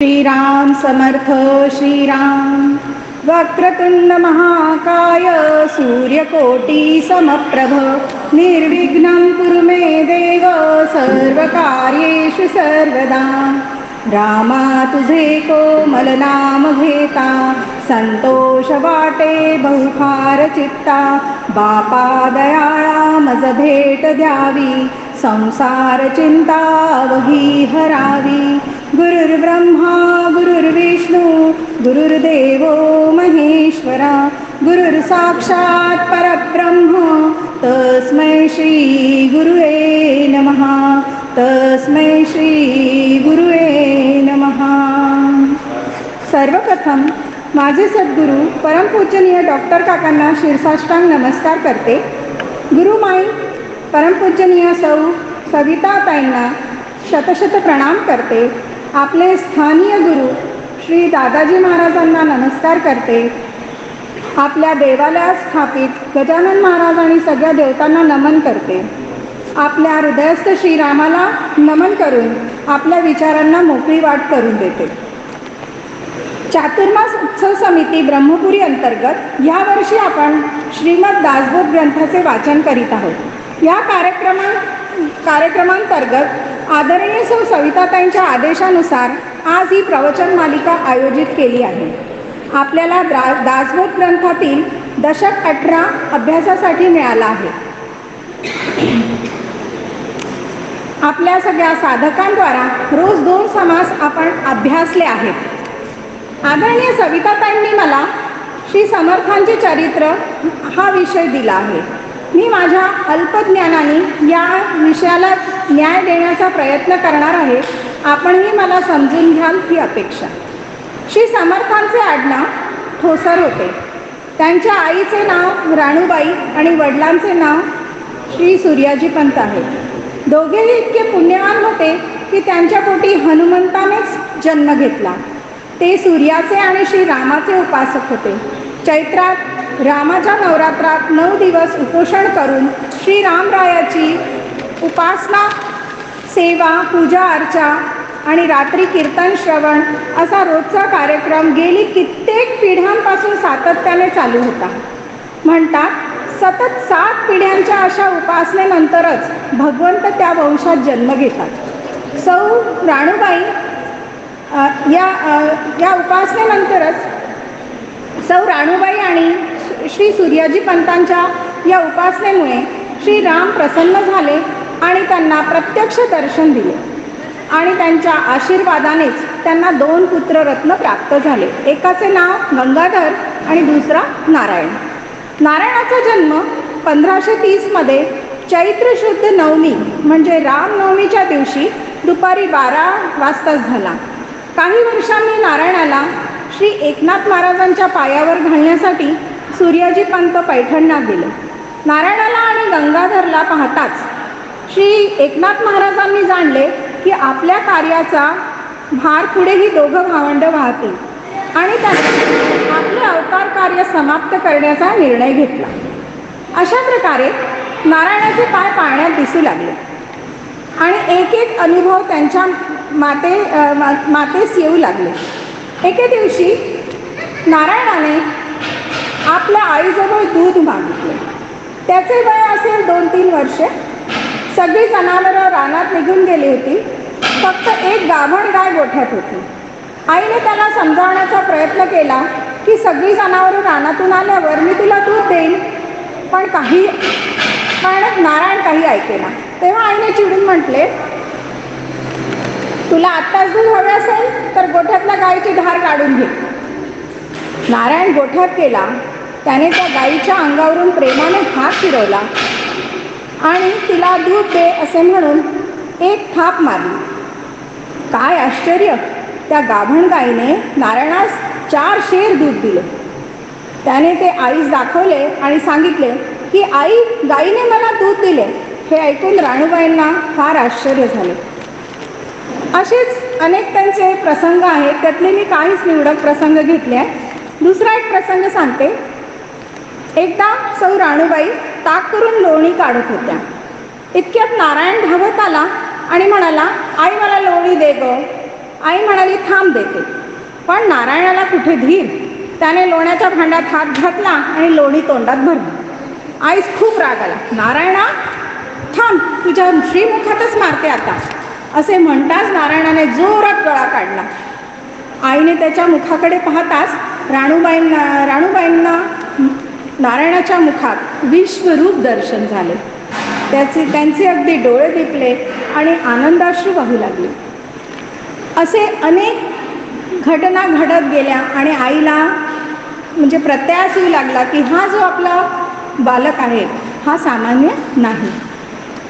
श्रीराम समर्थ श्रीराम. वक्रतुंड महाकाय सूर्यकोटी समप्रभ निर्विघ्नं कुरु मे देव सर्वकार्येषु सर्वदा. रामा तुझे कोमल नाम घेता संतोष वाटे बहुफार चित्ता. बापा दयाळा मज भेट द्यावी संसार चिंता वही हरावी. गुरुर्ब्रह्मा गुरुर्विष्णू गुरुर्देवो महेश्वरा गुरुर्साक्षात् परब्रह्म तस्मै श्री गुरुवे नमः. तस्मै श्री गुरुवे नमः. सर्वप्रथम माझे सद्गुरू परमपूजनीय डॉक्टर काकांना शिरसाष्टांग नमस्कार करते. गुरुमाई परमपूजनीय सौ सविताताईंना शतशत प्रणाम करते. आपले स्थानीय गुरु श्री दादाजी महाराजांना नमस्कार करते. आपल्या देवालयात स्थापित गजानन महाराज आणि सगळ्या देवतांना नमन करते. आपल्या हृदयस्थ श्रीरामाला नमन करून आपल्या विचारांना मोकळी वाट करून देते. चातुर्मास उत्सव समिती ब्रह्मपुरी अंतर्गत यावर्षी आपण श्रीमद दासबोध ग्रंथाचे वाचन करीत आहोत. या कार्यक्रमांतर्गत आदरणीय सौ सविताताईंच्या आदेशानुसार आज ही प्रवचन मालिका आयोजित केली आहे. आपल्याला दासबोध ग्रंथातील दशक 18 अभ्यासासाठी मिळाला आहे. आपल्या सगळ्या साधकांद्वारा रोज 2 समास आपण अभ्यासले आहेत. आदरणीय सविताताईंनी मला श्री समर्थांचे चरित्र हा विषय दिला आहे. मी माझ्या अल्पज्ञानाने या विषयाला न्याय देण्याचा प्रयत्न करणार आहे. आपणही मला समजून घ्याल ही अपेक्षा. श्री समर्थांचे आडनाव ठोसर होते. त्यांच्या आईचे नाव राणूबाई आणि वडिलांचे नाव श्री सूर्याजी पंत आहे. दोघेही इतके पुण्यवान होते की त्यांच्या पोटी हनुमंतानेच जन्म घेतला. ते सूर्याचे आणि श्री रामाचे उपासक होते. चैत्रात रामाच्या नवरात्रात 9 दिवस उपोषण करून श्रीरामरायाची उपासना, सेवा, पूजा अर्चा आणि रात्री कीर्तन श्रवण असा रोजचा कार्यक्रम गेली कित्येक पिढ्यांपासून सातत्याने चालू होता. म्हणतात सतत 7 पिढ्यांच्या अशा उपासनेनंतरच भगवंत त्या वंशात जन्म घेतात. सौ राणूबाई या उपासनेनंतरच सौ राणूबाई आणि श्री सूर्याजी पंतांच्या या उपासनेमुळे श्रीराम प्रसन्न झाले आणि त्यांना प्रत्यक्ष दर्शन दिले आणि त्यांच्या आशीर्वादानेच त्यांना 2 पुत्ररत्न प्राप्त झाले. एकाचे नाव गंगाधर आणि दुसरा नारायण. नारायणाचा जन्म 1530 चैत्र शुद्ध नवमी म्हणजे रामनवमीच्या दिवशी दुपारी 12 वाजता झाला. काही वर्षांनी नारायणाला श्री एकनाथ महाराजांच्या पायावर घालण्यासाठी सूर्याजी पंत पैठणला गेले. नारायणाला आणि गंगाधरला पाहताच श्री एकनाथ महाराजांनी जाणले की आपल्या कार्याचा भार पुढेही 2 भावंड वाहतील आणि त्यांनी आपले अवतार कार्य समाप्त करण्याचा निर्णय घेतला. अशा प्रकारे नारायणाचे पाय पाळण्यात दिसू लागले आणि एक एक अनुभव त्यांच्या मातेस येऊ लागले. एके दिवशी नारायणाने आपल्या आईजवळ दूध मागितले. त्याचे वय असेल 2-3 वर्षे. सगळी जनावरं रानात निघून गेली होती. फक्त एक गाभण गाय गोठ्यात होती. आईने त्याला समजावण्याचा प्रयत्न केला की सगळी जनावरं रानातून आल्यावर मी तुला दूध देईन, पण नारायण काही ऐकेना. तेव्हा आईने चिडून म्हटले, तुला आत्ताच दूध हवे असेल तर गोठ्यातल्या गायीची धार काढून घे. नारायण गोठ्यात गेला. त्याने त्या गायीच्या अंगावरून प्रेमाने हात फिरवला आणि तिला दूध दे असे म्हणून एक थाप मारली. काय आश्चर्य! त्या गाभण गायीने नारायणास 4 शेर दूध दिले. त्याने ते आईस दाखवले आणि सांगितले की आई, गायीने मला दूध दिले. हे ऐकून राणूबाईंना फार आश्चर्य झाले. असेच अनेक त्यांचे प्रसंग आहेत. त्यातले मी काहीच निवडक प्रसंग घेतले आहे. दुसरा एक प्रसंग सांगते. एकदा सौ राणूबाई ताक करून लोणी काढत होत्या. इतक्यात नारायण धावत आला आणि म्हणाला, आई मला लोणी दे गं. आई म्हणाली, थांब देते. पण नारायणाला कुठे धीर. त्याने लोण्याच्या भांड्यात हात घातला आणि लोणी तोंडात भरली. आईस खूप राग आला. नारायणा, थांब, तुझ्या श्रीमुखातच मारते आता, असे म्हणताच नारायणाने जोरात गळा काढला. आईने त्याच्या मुखाकडे पाहताच राणूबाईंना नारायणाच्या मुखात विश्वरूप दर्शन झाले. त्यांचे अगदी डोळे दिपले आणि आनंदाश्रू वाहू लागले. असे अनेक घटना घडत गेल्या आणि आईला म्हणजे प्रत्यास येऊ लागला की हा जो आपला बालक आहे हा सामान्य नाही.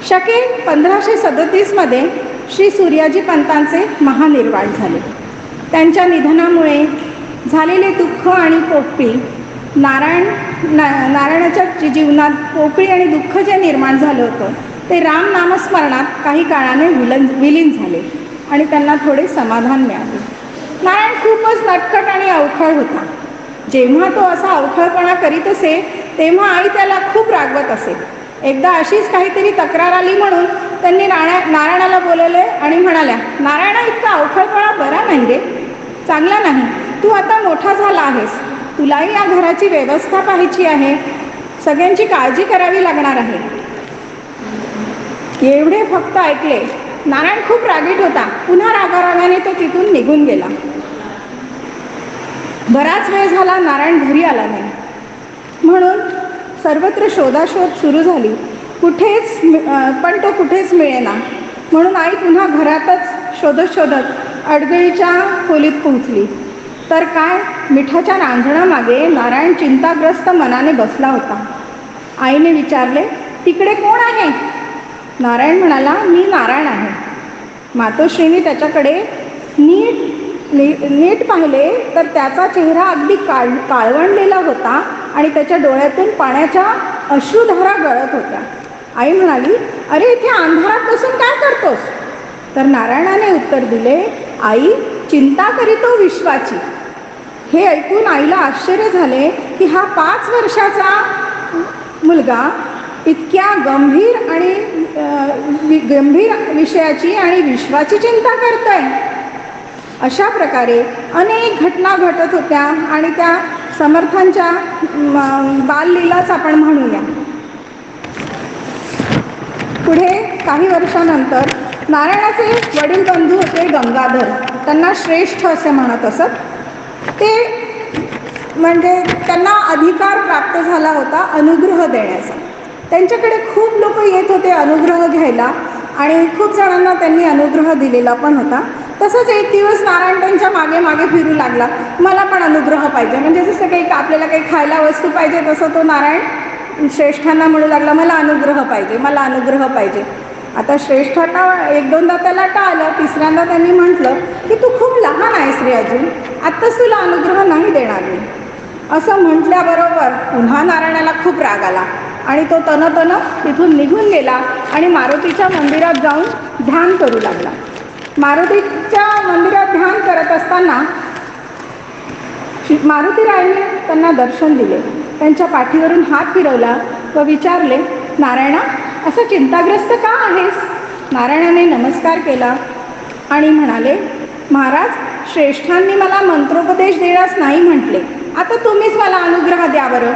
शके 1537 श्री सूर्याजी पंतांचे महानिर्वाण झाले. त्यांच्या निधनामुळे झालेले दुःख आणि पोकळी नारायणाच्या जीवनात पोकळी आणि दुःख जे निर्माण झालं होतं ते राम नामस्मरणात काही काळाने विलीन झाले आणि त्यांना थोडे समाधान मिळाले. नारायण खूपच नटखट आणि अवखळ होता. जेव्हा तो असा अवखळपणा करीत असे तेव्हा आई त्याला खूप रागवत असे. एकदा अशीच काहीतरी तक्रार आली म्हणून त्यांनी नारायणाला बोलवले आणि म्हणाल्या, नारायणा, इतका अवखळपणा बरा नाही रे, चांगला नाही. तू आता मोठा झाला आहेस, तुलाही या घराची व्यवस्था पाहायची आहे, सगळ्यांची काळजी करावी लागणार आहे. एवढे फक्त ऐकले. नारायण खूप रागीट होता. पुन्हा रागारागाने तो तिथून निघून गेला. बराच वेळ झाला नारायण घरी आला नाही. म्हणून सर्वत्र शोधाशोध सुरू झाली, पण तो कुठेच मिळेना. म्हणून आई पुन्हा घरातच शोधत अडगळीच्या खोलीत पोहोचली. तर काय, मिठाच्या रांजणामागे नारायण चिंताग्रस्त मनाने बसला होता. आईने विचारले, तिकडे कोण आहे? नारायण म्हणाला, मी नारायण आहे. मातोश्रीने त्याच्याकडे नीट पाहिले तर त्याचा चेहरा अगदी काळवंडलेला होता आणि त्याच्या डोळ्यातून पाण्याच्या अश्रुधारा गळत होत्या. आई म्हणाली, अरे, इथे अंधारात बसून काय करतोस? तर नारायणाने उत्तर दिले, आई, चिंता करीतो विश्वाची. हे ऐकून आईला आश्चर्य झाले की हा 5 वर्षाचा मुलगा इतक्या गंभीर विषयाची आणि विश्वाची चिंता करतोय. अशा प्रकारे अनेक घटना घटत होत्या आणि त्या समर्थांच्या बाललीलाच आपण म्हणूया. पुढे काही वर्षानंतर नारायणाचे वडील बंधू होते गंगाधर. त्यांना श्रेष्ठ असे म्हणत असत. ते म्हणजे त्यांना अधिकार प्राप्त झाला होता अनुग्रह देण्याचा. त्यांच्याकडे खूप लोक येत होते अनुग्रह घ्यायला आणि खूप जणांना त्यांनी अनुग्रह दिलेला पण होता. तसंच एक दिवस नारायण त्यांच्या मागे मागे फिरू लागला, मला पण अनुग्रह पाहिजे. म्हणजे जसं काही आपल्याला काही खायला वस्तू पाहिजे तसं तो नारायण श्रेष्ठांना म्हणू लागला, मला अनुग्रह पाहिजे, मला अनुग्रह पाहिजे. आता श्रेष्ठांना 1-2दा त्याला टाळलं. तिसऱ्यांदा त्यांनी म्हटलं की तू खूप लहान आहेस रे, अजून आत्ताच तुला अनुग्रह नाही देणार मी. असं म्हटल्याबरोबर पुन्हा नारायणाला खूप राग आला आणि तो तन तिथून निघून गेला आणि मारुतीच्या मंदिरात जाऊन ध्यान करू लागला. मारुतीच्या मंदिरात ध्यान करत असताना मारुतीरायांनी त्यांना दर्शन दिले. त्यांच्या पाठीवरून हात फिरवला व विचारले, नारायणा, असं चिंताग्रस्त का आहेस? नारायणाने नमस्कार केला आणि म्हणाले, महाराज, श्रेष्ठांनी मला मंत्रोपदेश देण्यास नाही म्हटले, आता तुम्हीच मला अनुग्रह द्या बरं.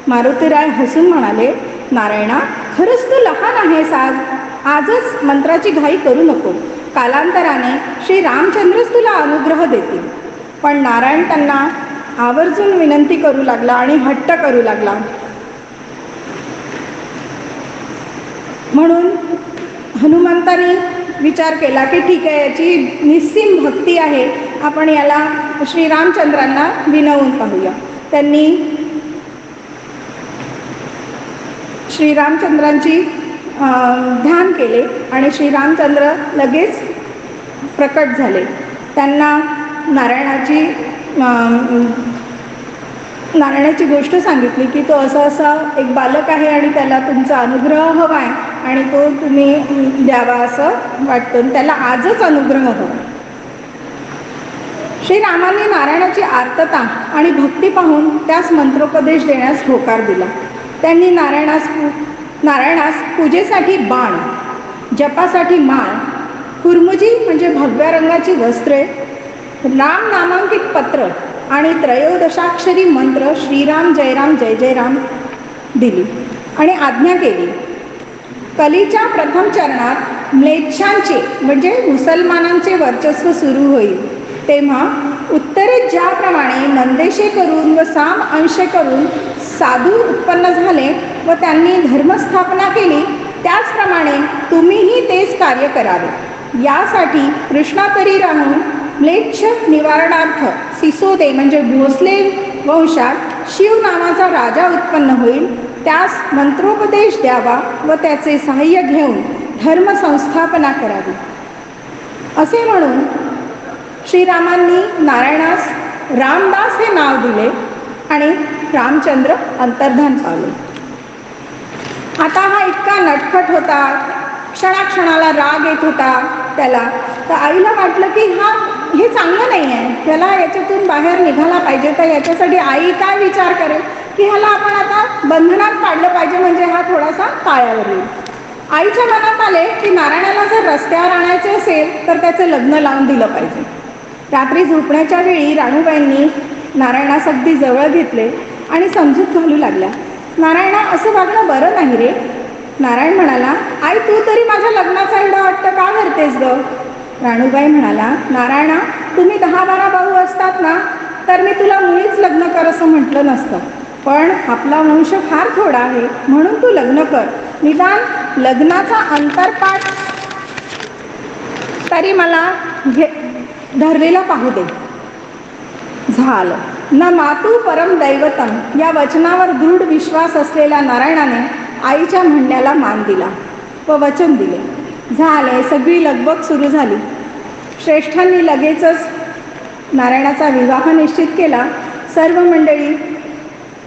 मारुतीराय हसून म्हणाले, नारायणा, खरंच तू लहान आहेस, आजच मंत्राची घाई करू नको. कालांतराने श्री रामचंद्रच तुला अनुग्रह देतील. पण नारायण त्यांना आवर्जून विनंती करू लागला आणि हट्ट करू लागला. म्हणून हनुमंतांनी विचार केला की ठीक आहे, याची निस्सीम भक्ती आहे, आपण याला श्रीरामचंद्रांना विनवून पाहूया. त्यांनी श्रीरामचंद्रांची ध्यान केले आणि श्रीरामचंद्र लगेच प्रकट झाले. त्यांना नारायणाची गोष्ट सांगितली की तो असा एक बालक आहे आणि त्याला तुमचा अनुग्रह हवा आहे आणि तो तुम्ही द्यावा असं वाटतं, त्याला आजच अनुग्रह हवा. श्रीरामांनी नारायणाची आर्तता आणि भक्ती पाहून त्यास मंत्रोपदेश देण्यास होकार दिला. त्यांनी नारायणास पूजेसाठी बाण, जपासाठी माळ, कुरमुजी म्हणजे भगव्या रंगाची वस्त्रे, राम नामांकित पत्र आणि त्रयोदशाक्षरी मंत्र श्रीराम जय राम जय जय राम दिली आणि आज्ञा केली. कलीच्या प्रथम चरणात म्लेच्छांचे म्हणजे मुसलमानांचे वर्चस्व सुरू होईल, तेव्हा उत्तरेत ज्याप्रमाणे नंदेशे करून व साम अंशे करून साधू उत्पन्न झाले व त्यांनी धर्मस्थापना केली, त्याचप्रमाणे तुम्हीही तेच कार्य करावे. यासाठी कृष्णापरी राहून म्लेच्छ निवारणार्थ सिसोदे म्हणजे भोसले वंशात शिव नावाचा राजा उत्पन्न होईल, त्यास मंत्रोपदेश द्यावा व त्याचे सहाय्य घेऊन धर्मसंस्थापना करावी. असे म्हणून श्रीरामांनी नारायणास रामदास हे नाव दिले आणि रामचंद्र अंतर्धान पावले. आता हा इतका नटखट होता, क्षणाक्षणाला राग येत होता त्याला, तर आईला वाटलं की हे चांगलं नाही आहे, त्याला याच्यातून बाहेर निघाला पाहिजे. तर याच्यासाठी आई काय विचार करेल की ह्याला आपण आता बंधनात काढलं पाहिजे, म्हणजे हा थोडासा ताळ्यावर येईल. आईच्या मनात आले की नारायणाला जर रस्त्यावर आणायचे असेल तर त्याचं लग्न लावून दिलं पाहिजे. रात्री झोपण्याच्या वेळी राणूबाईंनी नारायणास अगदी जवळ घेतले आणि समजूत घालू लागल्या. नारायणा, असं वागणं बरं नाही रे. नारायण म्हणाला, आई तू तरी माझ्या लग्नाचा एवढा हट्ट का धरतेस ग? राणूबाई म्हणाला, नारायणा, तुम्ही 10-12 भाऊ असतात ना, तर मी तुला मुळीच लग्न कर असं म्हटलं नसतं, पण आपला वंश फार थोडा आहे म्हणून तू लग्न कर. निदान लग्नाचा अंतरपाठ तरी मला धरलेला पाहू दे. झालं. न मातू परम दैवतम या वचनावर दृढ विश्वास असलेल्या नारायणाने आईच्या म्हणण्याला मान दिला व वचन दिले. झाले. सगळी लगबग सुरू झाली. श्रेष्ठांनी लगेचच नारायणाचा विवाह निश्चित केला. सर्व मंडळी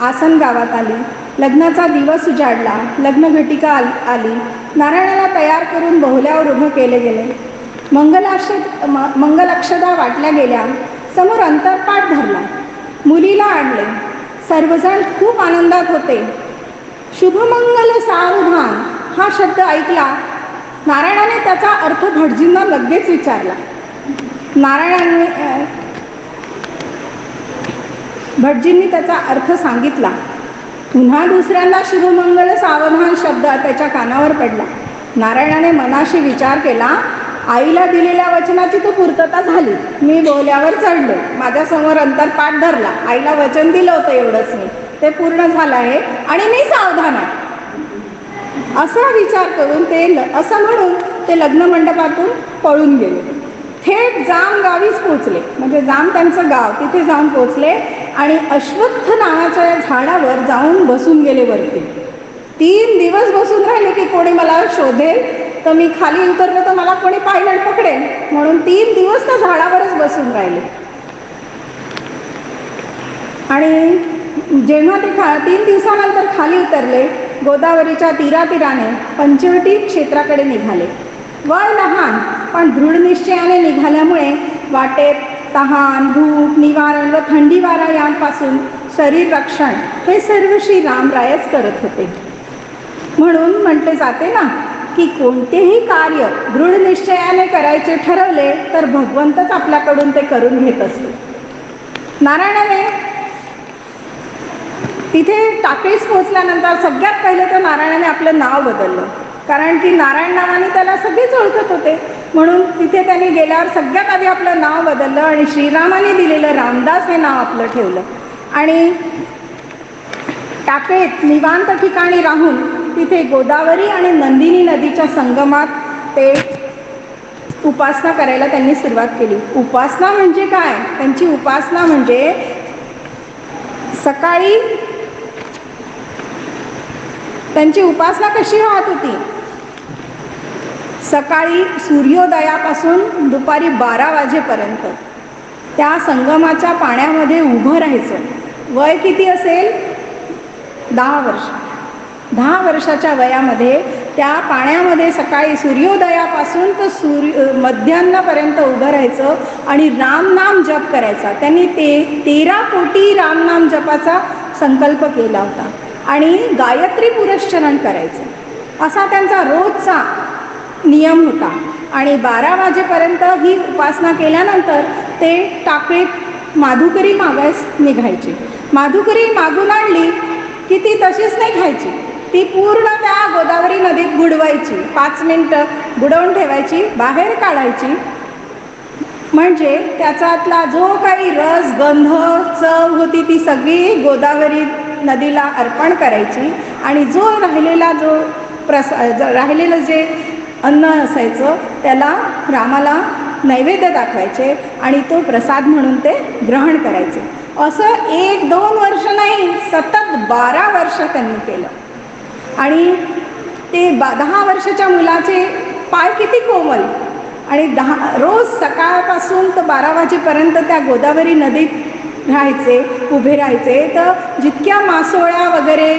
आसन गावात आली. लग्नाचा दिवस उजाडला. लग्नघटिका आली. नारायणाला तयार करून बोहल्यावर उभं केले गेले. मंगलाक्षदा वाटल्या गेल्या. समोर अंतरपाठ धरला. मुलीला आणले. सर्वजण खूप आनंदात होते. शुभमंगल सावधान हा शब्द ऐकला. नारायणाने त्याचा अर्थ भटजींना लगेच विचारला. भटजींनी त्याचा अर्थ सांगितला. पुन्हा दुसऱ्यांदा शुभमंगल सावधान शब्द त्याच्या कानावर पडला. नारायणाने मनाशी विचार केला, आईला दिलेल्या वचनाची तो पूर्तता झाली. मी बोल्यावर चढलो. माझ्यासमोर अंतरपाठ धरला. आईला वचन दिलं होतं एवढंच मी, ते पूर्ण झालं आहे आणि मी सावधान आहे असा विचार करून असं म्हणून ते लग्न मंडपातून पळून गेले. थेट जाम गावीच पोचले. म्हणजे जाम त्यांचं गाव, तिथे जाऊन पोचले आणि अश्वत्थ नावाच्या झाडावर जाऊन बसून गेले वरती. 3 दिवस बसून राहिले की कोणी मला शोधेल, तर मी खाली उतरलं तर मला कोणी पाहिलं पकडेल, म्हणून 3 दिवस त्या झाडावरच बसून राहिले. आणि जेव्हा ते 3 दिवसानंतर खाली उतरले, गोदावरीच्या तीरातीराने पंचवटी क्षेत्राकडे निघाले. वय लहान पण दृढ निश्चयाने निघाल्यामुळे वाटेत तहान, भूक निवारण व थंडी वारा यांपासून शरीर रक्षण हे सर्व श्री रामरायच करत होते. म्हणून म्हटले जाते ना की कोणतेही कार्य दृढ निश्चयाने करायचे ठरवले तर भगवंतच आपल्याकडून ते करून घेत असते. नारायणाने तिथे टाकळीस पोहोचल्यानंतर सगळ्यात पहिले तर नारायणाने आपलं नाव बदललं, कारण की नारायण नावाने त्याला सगळेच ओळखत होते. म्हणून तिथे त्यांनी गेल्यावर सगळ्यात आधी आपलं नाव बदललं आणि श्रीरामाने दिलेलं रामदास हे नाव आपलं ठेवलं. आणि टाकळीत निवांत ठिकाणी राहून तिथे गोदावरी आणि नंदिनी नदीच्या संगमात ते उपासना करायला त्यांनी सुरुवात केली. उपासना म्हणजे काय? त्यांची उपासना म्हणजे सकाळी त्यांची उपासना कशी राहत होती? सकाळी सूर्योदयापासून दुपारी 12 वाजेपर्यंत त्या संगमाच्या पाण्यामध्ये उभं राहायचं. वय किती असेल? 10 वर्ष. 10 वर्षाच्या वयामध्ये त्या पाण्यामध्ये सकाळी सूर्योदयापासून तर मध्यान्नापर्यंत उभं राहायचं आणि रामनाम जप करायचा. त्यांनी 13 कोटी रामनाम जपाचा संकल्प केला होता आणि गायत्री पुरस्चरण करायचं असा त्यांचा रोजचा नियम होता. आणि 12 वाजेपर्यंत ही उपासना केल्यानंतर ते टाकळीत माधुकरी मागायस निघायची. माधुकरी मागून आणली की ती तशीच नाही खायची, ती पूर्ण त्या गोदावरी नदीत बुडवायची. 5 मिनटं बुडवून ठेवायची, बाहेर काढायची. म्हणजे त्याच्यातला जो काही रस, गंध, चव होती ती सगळी गोदावरी नदीला अर्पण करायची. आणि जो राहिलेला राहिलेलं जे अन्न असायचं त्याला रामाला नैवेद्य दाखवायचे आणि तो प्रसाद म्हणून ते ग्रहण करायचे. असं 1-2 वर्ष नाही, सतत 12 वर्ष त्यांनी केलं. आणि ते 10 वर्षाच्या मुलाचे पाय किती कोमल, आणि रोज सकाळपासून तर 12 वाजेपर्यंत त्या गोदावरी नदीत उभे राहायचे. तर जितक्या मासोळ्या वगैरे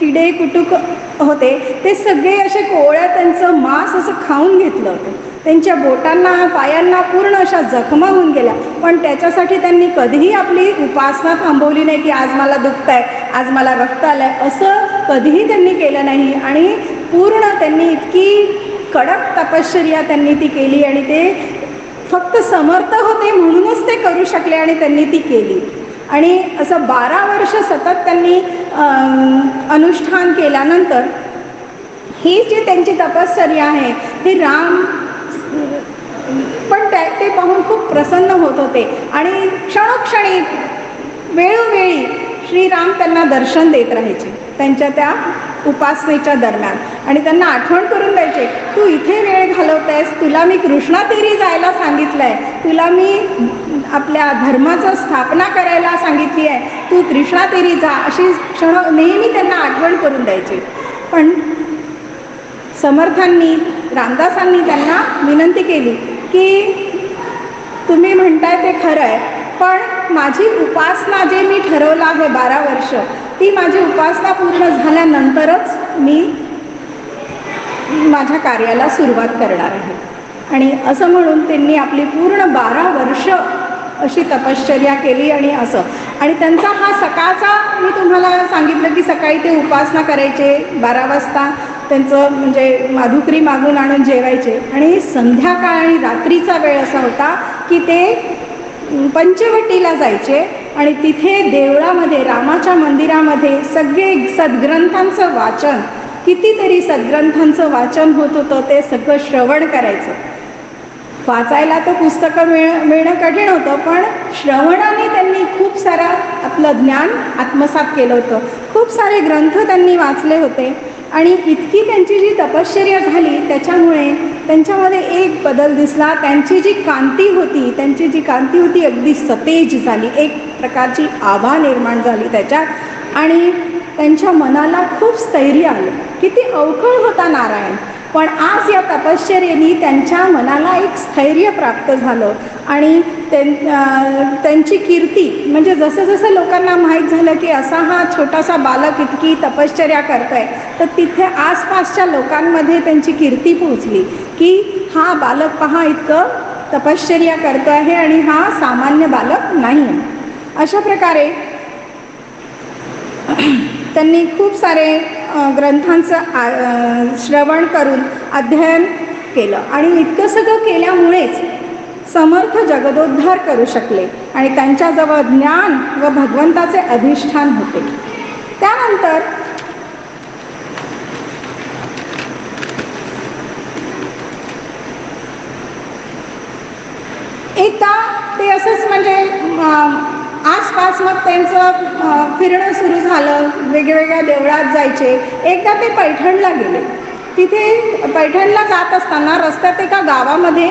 किडे कुटुक होते ते सगळे असे कोवळ्या त्यांचं मांस असं खाऊन घेतलं होतं. त्यांच्या बोटांना, पायांना पूर्ण अशा जखमा होऊन गेल्या. पण त्याच्यासाठी त्यांनी कधीही आपली उपासना थांबवली नाही की आज मला दुखत आहे, आज मला रक्त आलं आहे, असं कधीही त्यांनी केलं नाही. आणि पूर्ण त्यांनी इतकी कडक तपश्चर्या त्यांनी ती केली आणि ते फक्त समर्थ होते म्हणूनच ते करू शकले आणि त्यांनी ती केली. आणि असं 12 वर्ष सतत त्यांनी अनुष्ठान केल्यानंतर ही जी त्यांची तपश्चर्या आहे ती राम पण ते पाहून खूप प्रसन्न होत होते. आणि क्षणोक्षणी वेळोवेळी श्रीराम त्यांना दर्शन देत राहायचे त्यांच्या त्या उपासनेच्या दरम्यान. आणि त्यांना आठवण करून द्यायचे, तू इथे वेळ घालवत आहेस, तुला मी कृष्णातीरी जायला सांगितलं आहे, तुला मी आपल्या धर्माचं स्थापना करायला सांगितली आहे, तू कृष्णातीरी जा, अशी नेहमी त्यांना आठवण करून द्यायची. पण समर्थांनी, रामदासांनी त्यांना विनंती केली की तुम्ही म्हणताय ते खरं आहे, पण माझी उपासना जे मी ठरवलं आहे 12 वर्ष, ती माझी उपासना पूर्ण झाल्यानंतरच मी माझ्या कार्याला सुरुवात करणार आहे. आणि असं म्हणून त्यांनी आपली पूर्ण 12 वर्ष अशी तपश्चर्या केली. आणि असं, आणि त्यांचा हा सकाळचा, मी तुम्हाला सांगितलं की सकाळी ते उपासना करायचे, 12 वाजता त्यांचं म्हणजे माधुकरी मागून आणून जेवायचे. आणि संध्याकाळ आणि रात्रीचा वेळ असा होता की ते पंचवटीला जायचे आणि तिथे देवळामध्ये, रामाच्या मंदिरामध्ये सगळे सद्ग्रंथांचं वाचन, कितीतरी सद्ग्रंथांचं वाचन होत होतं, ते सगळं श्रवण करायचं. वाचायला तर पुस्तकं मिळणं कठीण होतं, पण श्रवणाने त्यांनी खूप सारा आपलं ज्ञान आत्मसात केलं होतं. खूप सारे ग्रंथ त्यांनी वाचले होते. आणि इतकी त्यांची जी तपश्चर्या झाली त्याच्यामुळे त्यांच्यामध्ये एक बदल दिसला. त्यांची जी कांती होती अगदी सतेज झाली, एक प्रकारची आभा निर्माण झाली त्याच्यात. आणि त्यांच्या मनाला खूप स्थैर्य आलं. किती अवखळ होता नारायण, पण आज या तपश्चर्येने त्यांच्या मनाला एक स्थैर्य प्राप्त झालं. आणि त्यांची कीर्ती, म्हणजे जसं जसं लोकांना माहीत झालं की असा हा छोटासा बालक इतकी तपश्चर्या करतोय, तर तिथे आसपासच्या लोकांमध्ये त्यांची कीर्ती पोहोचली की हा बालक पहा इतकं तपश्चर्या करतो आहे आणि हा सामान्य बालक नाही आहे. अशा प्रकारे त्यांनी खूप सारे ग्रंथांचं श्रवण करून अध्ययन केलं. आणि इतकं सगळं केल्यामुळेच समर्थ जगदोद्धार करू शकले आणि त्यांच्याजवळ ज्ञान व भगवंताचे अधिष्ठान होते. त्यानंतर एकदा ते असंच म्हणजे आसपास मग त्यांचं फिरणं सुरू झालं, वेगवेगळ्या देवळात जायचे. एकदा ते पैठणला गेले. तिथे पैठणला जात असताना रस्त्यात एका गावामध्ये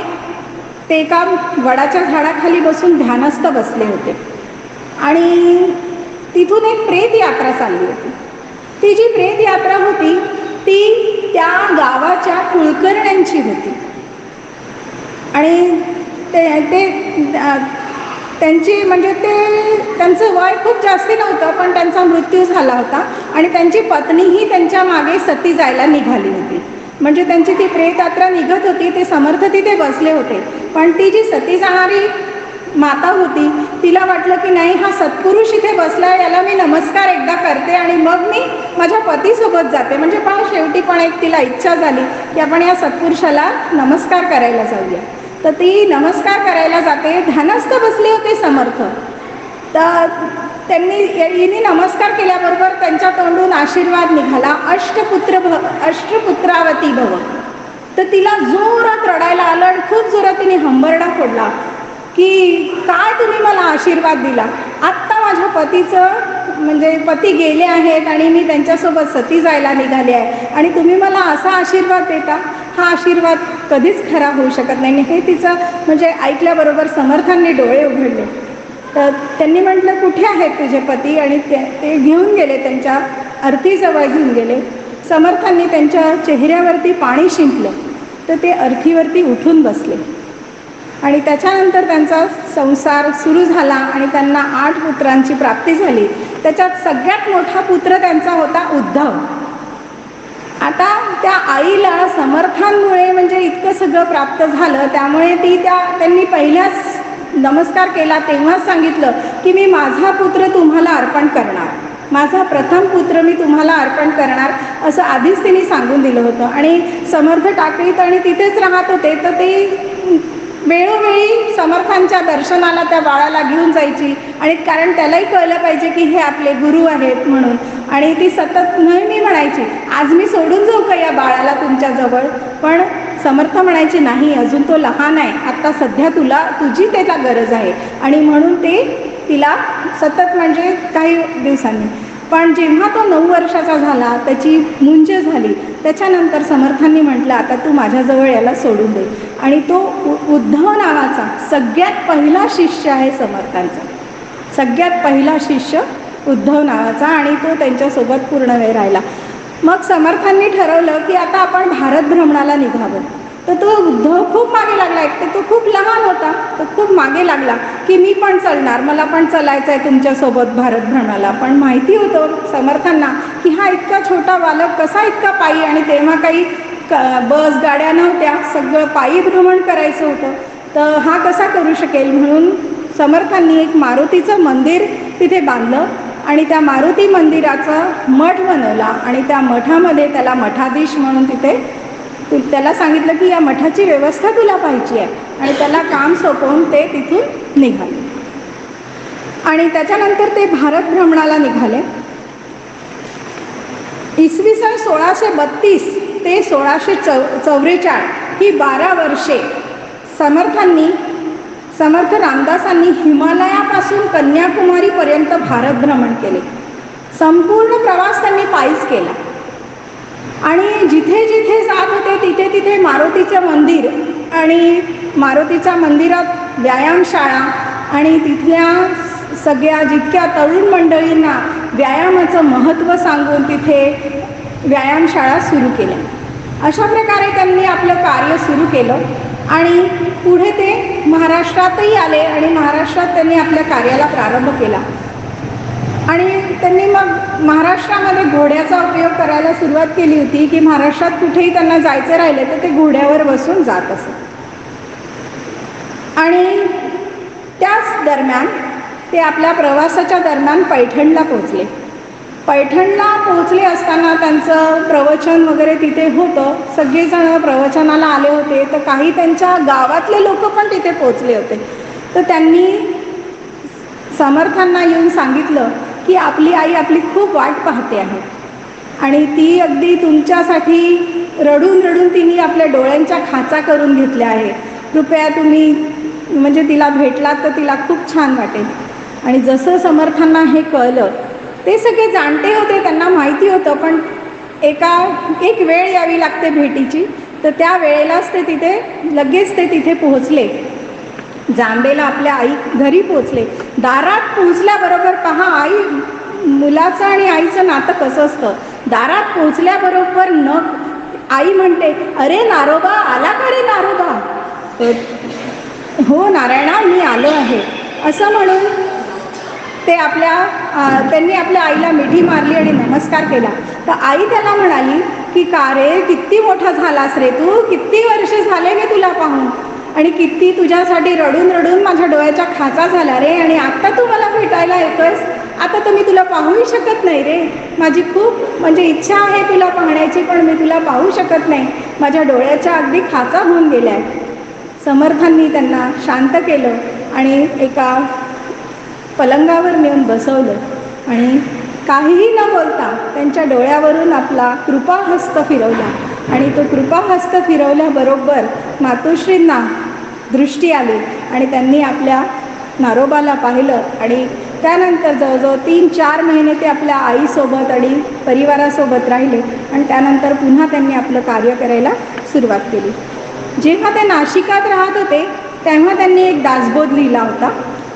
ते एका वडाच्या झाडाखाली बसून ध्यानस्थ बसले होते. आणि तिथून एक प्रेत यात्रा चालली होती. ती जी प्रेत यात्रा होती ती त्या गावाच्या कुलकर्ण्यांची होती. आणि त्यांची म्हणजे त्यांचं वय खूप जास्ती नव्हतं, पण त्यांचा मृत्यू झाला होता. आणि त्यांची पत्नीही त्यांच्या मागे सती जायला निघाली होती. म्हणजे त्यांची ती प्रेत यात्रा निघत होती, ते समर्थ तिथे बसले होते. पण ती जी सती जाणारी माता होती, तिला वाटलं की नाही, हा सत्पुरुष इथे बसलाय, याला मी नमस्कार एकदा करते आणि मग मी माझ्या पतीसोबत जाते. म्हणजे पण शेवटी पण एक तिला इच्छा झाली की आपण या सत्पुरुषाला नमस्कार करायला जाऊया. तर ती नमस्कार करायला जाते. ध्यानस्थ बसले होते समर्थ. तर त्यांनी हिने नमस्कार केल्याबरोबर त्यांच्या तोंडून आशीर्वाद निघाला, अष्टपुत्रावती भव. तर तिला जोरात रडायला आलं आणि खूप जोरात तिने हंबरडा फोडला की काय तुम्ही मला आशीर्वाद दिला, आत्ता माझ्या पतीचं म्हणजे पती गेले आहेत आणि मी त्यांच्यासोबत सती जायला निघाले आहे आणि तुम्ही मला असा आशीर्वाद देता, हा आशीर्वाद कधीच खरा होऊ शकत नाही. हे तिचं म्हणजे ऐकल्याबरोबर समर्थांनी डोळे उघडले. तर त्यांनी म्हटलं कुठे आहेत तुझे पती, आणि ते घेऊन गेले, त्यांच्या अर्थीजवळ घेऊन गेले. समर्थांनी त्यांच्या चेहऱ्यावरती पाणी शिंपलं तर ते अर्थीवरती उठून बसले आणि त्याच्यानंतर त्यांचा संसार सुरू झाला आणि त्यांना 8 पुत्रांची प्राप्ती झाली. त्याच्यात सगळ्यात मोठा पुत्र त्यांचा होता उद्धव. आता त्या आईला समर्थांमुळे म्हणजे इतकं सगळं प्राप्त झालं, त्यामुळे त्यांनी पहिल्याच नमस्कार केला तेव्हाच सांगितलं की मी माझा पुत्र तुम्हाला अर्पण करणार, माझा प्रथम पुत्र मी तुम्हाला अर्पण करणार, असं आधीच तिने सांगून दिलं होतं. आणि समर्थ टाकळीत आणि तिथेच राहत होते, तर ते वेळोवेळी समर्थांच्या दर्शनाला त्या बाळाला घेऊन जायची आणि कारण त्यालाही कळलं पाहिजे की हे आपले गुरु आहेत म्हणून. आणि ती सतत नेहमी म्हणायची, आज मी सोडून जाऊ का या बाळाला तुमच्याजवळ, पण समर्थ म्हणायचे नाही, अजून तो लहान आहे, आत्ता सध्या तुझी त्याला गरज आहे. आणि म्हणून ते तिला सतत म्हणजे काही दिवसांनी, पण जेव्हा तो 9 वर्षाचा झाला, त्याची मुंज झाली, त्याच्यानंतर समर्थांनी म्हटलं आता तू माझ्याजवळ याला सोडून दे. आणि तो उद्धव नावाचा सगळ्यात पहिला शिष्य आहे समर्थांचा, सगळ्यात पहिला शिष्य उद्धव नावाचा, आणि तो त्यांच्यासोबत पूर्ण वेळ राहिला. मग समर्थांनी ठरवलं की आता आपण भारत भ्रमणाला निघावं. तर तो उद्धव खूप मागे लागला. एक तर तो खूप लहान होता, तो खूप मागे लागला की मी पण चलणार, मला पण चलायचं आहे तुमच्यासोबत भारत भ्रमणाला. पण माहिती होतं समर्थांना की हा इतका छोटा बालक कसा इतका पायी, आणि तेव्हा काही बस गाड्या नव्हत्या, सगळं पायी भ्रमण करायचं होतं, तर हा कसा करू शकेल. म्हणून समर्थांनी एक मारुतीचं मंदिर तिथे बांधलं आणि त्या मारुती मंदिराचा मठ बनवला आणि त्या मठामध्ये त्याला मठाधीश म्हणून तिथे त्याला सांगितलं की या मठाची व्यवस्था तुला पाहिजे आहे, आणि त्याला काम सोपवून ते तिथून निघाले. आणि त्याच्यानंतर ते भारत भ्रमणाला निघाले. इसवी सन 1632 ते 1644 ही 12 वर्षे समर्थ रामदासांनी हिमालयापासून कन्याकुमारीपर्यंत भारत भ्रमण केले. संपूर्ण प्रवास त्यांनी पायीच केला आणि जिथे जिथे जात होते तिथे तिथे मारुतीचं मंदिर आणि मारुतीच्या मंदिरात व्यायामशाळा आणि तिथल्या सगळ्या जितक्या तरुण मंडळींना व्यायामाचं महत्त्व सांगून तिथे व्यायामशाळा सुरू केल्या. अशा प्रकारे त्यांनी आपलं कार्य सुरू केलं आणि पुढे ते महाराष्ट्रातही आले आणि महाराष्ट्रात त्यांनी आपल्या कार्याला प्रारंभ केला. आणि त्यांनी मग महाराष्ट्रामध्ये घोड्याचा उपयोग करायला सुरुवात केली होती की महाराष्ट्रात कुठेही त्यांना जायचं राहिले तर ते घोड्यावर बसून जात असत. आणि त्याच दरम्यान ते आपल्या प्रवासाच्या दरम्यान पैठणला पोचले. पैठणला पोचले असताना त्यांचं प्रवचन वगैरे तिथे होतं, सगळेजण प्रवचनाला आले होते, तर काही त्यांच्या गावातले लोक पण तिथे पोचले होते. तर त्यांनी समर्थांना येऊन सांगितलं की आपली आई आपली खूप वाट पाहते आहे आणि ती अगदी तुमच्यासाठी रडून रडून तिने आपल्या डोळ्यांच्या खाचा करून घेतल्या आहे, कृपया तुम्ही म्हणजे तिला भेटलात तर तिला खूप छान वाटेल. आणि जसं समर्थांना हे कळलं, ते सगळे जाणते होते, त्यांना माहिती होतं, पण एक वेळ यावी लागते भेटीची, तर त्या वेळेलाच ते लगेच तिथे पोहोचले. जांबेला आपल्या आई घरी पोचले. दारात पोचल्याबरोबर पहा, मुलाचं आणि आईचं नातं कसं असतं. दारात पोचल्याबरोबर आई म्हणते, अरे नारोबा आला का रे नारोबा. हो नारायणा मी आलो आहे असं म्हणून त्यांनी आपल्या आईला मिठी मारली आणि नमस्कार केला. तर आई त्याला म्हणाली की का रे किती मोठा झालास रे तू, किती वर्ष झाले मी तुला पाहून. आणि किती तुझ्यासाठी रडून रडून माझ्या डोळ्याच्या खाचा झाला रे, आणि आत्ता तू मला भेटायला येतोयस, आता तर मी तुला पाहूही शकत नाही रे. माझी खूप म्हणजे इच्छा आहे तुला पाहण्याची, पण मी तुला पाहू शकत नाही, माझ्या डोळ्याच्या अगदी खाचा होऊन गेल्या आहेत. समर्थांनी त्यांना शांत केलं आणि एका पलंगावर नेऊन बसवलं आणि काहीही न बोलता त्यांच्या डोळ्यावरून आपला कृपाहस्त फिरवला. आणि तो कृपाहस्त फिरवल्याबरोबर मातोश्रींना दृष्टी आली आणि त्यांनी आपल्या नारोबाला पाहिलं. आणि त्यानंतर जवळजवळ 3-4 महिने ते आपल्या आईसोबत आणि परिवारासोबत राहिले आणि त्यानंतर पुन्हा त्यांनी आपलं कार्य करायला सुरुवात केली. जेव्हा ते नाशिकात राहत होते तेव्हा त्यांनी एक दासबोध लिहिला होता.